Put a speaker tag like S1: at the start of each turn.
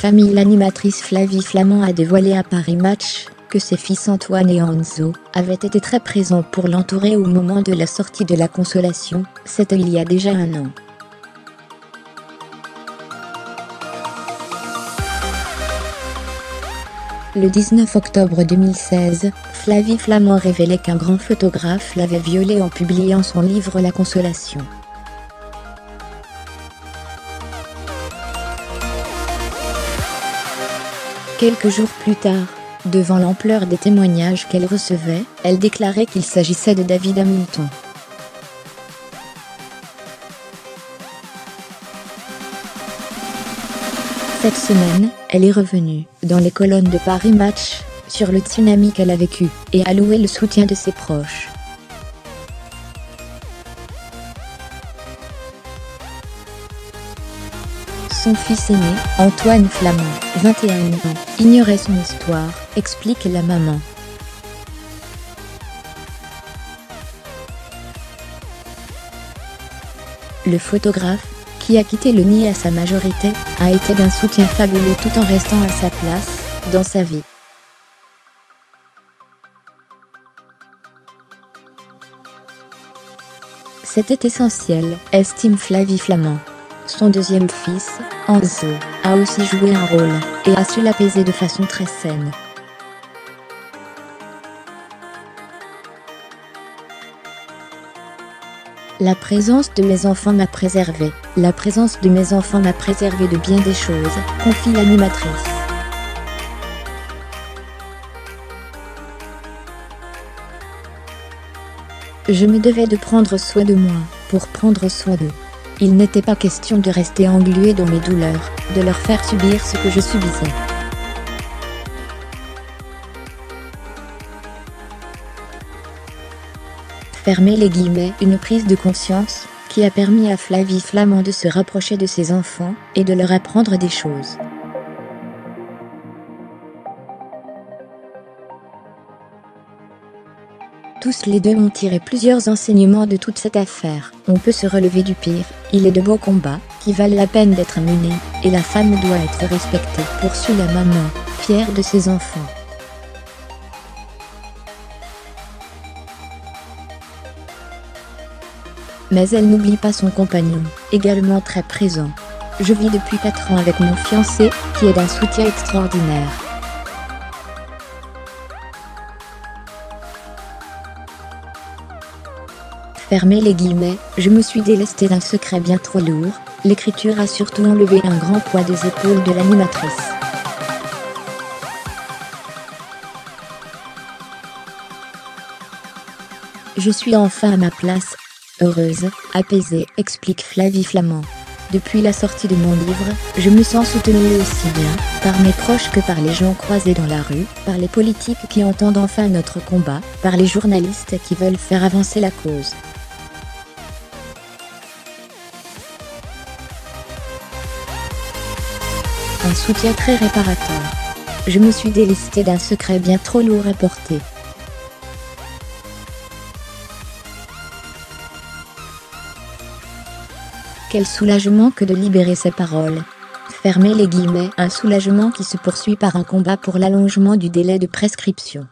S1: famille, l'animatrice Flavie Flament a dévoilé à Paris Match que ses fils Antoine et Enzo avaient été très présents pour l'entourer au moment de la sortie de La Consolation, c'était il y a déjà un an. Le 19 octobre 2016, Flavie Flament révélait qu'un grand photographe l'avait violée en publiant son livre La Consolation. Quelques jours plus tard, devant l'ampleur des témoignages qu'elle recevait, elle déclarait qu'il s'agissait de David Hamilton. Cette semaine, elle est revenue, dans les colonnes de Paris Match, sur le tsunami qu'elle a vécu, et a loué le soutien de ses proches. Son fils aîné, Antoine Flament, 21 ans, ignorait son histoire, explique la maman. Le photographe, qui a quitté le nid à sa majorité, a été d'un soutien fabuleux tout en restant à sa place, dans sa vie. C'était essentiel, estime Flavie Flament. Son deuxième fils, Enzo, a aussi joué un rôle, et a su l'apaiser de façon très saine. La présence de mes enfants m'a préservé. La présence de mes enfants m'a préservé de bien des choses, confie l'animatrice. Je me devais de prendre soin de moi, pour prendre soin d'eux. Il n'était pas question de rester englué dans mes douleurs, de leur faire subir ce que je subissais. Fermez les guillemets, une prise de conscience, qui a permis à Flavie Flament de se rapprocher de ses enfants, et de leur apprendre des choses. Tous les deux ont tiré plusieurs enseignements de toute cette affaire. On peut se relever du pire, il est de beaux combats, qui valent la peine d'être menés, et la femme doit être respectée, poursuit la maman, fière de ses enfants. Mais elle n'oublie pas son compagnon, également très présent. Je vis depuis 4 ans avec mon fiancé, qui est d'un soutien extraordinaire. Fermez les guillemets, je me suis délestée d'un secret bien trop lourd, l'écriture a surtout enlevé un grand poids des épaules de l'animatrice. Je suis enfin à ma place, heureuse, apaisée, explique Flavie Flament. Depuis la sortie de mon livre, je me sens soutenue aussi bien par mes proches que par les gens croisés dans la rue, par les politiques qui entendent enfin notre combat, par les journalistes qui veulent faire avancer la cause. Un soutien très réparateur. Je me suis délestée d'un secret bien trop lourd à porter. Quel soulagement que de libérer ces paroles. Fermez les guillemets, un soulagement qui se poursuit par un combat pour l'allongement du délai de prescription.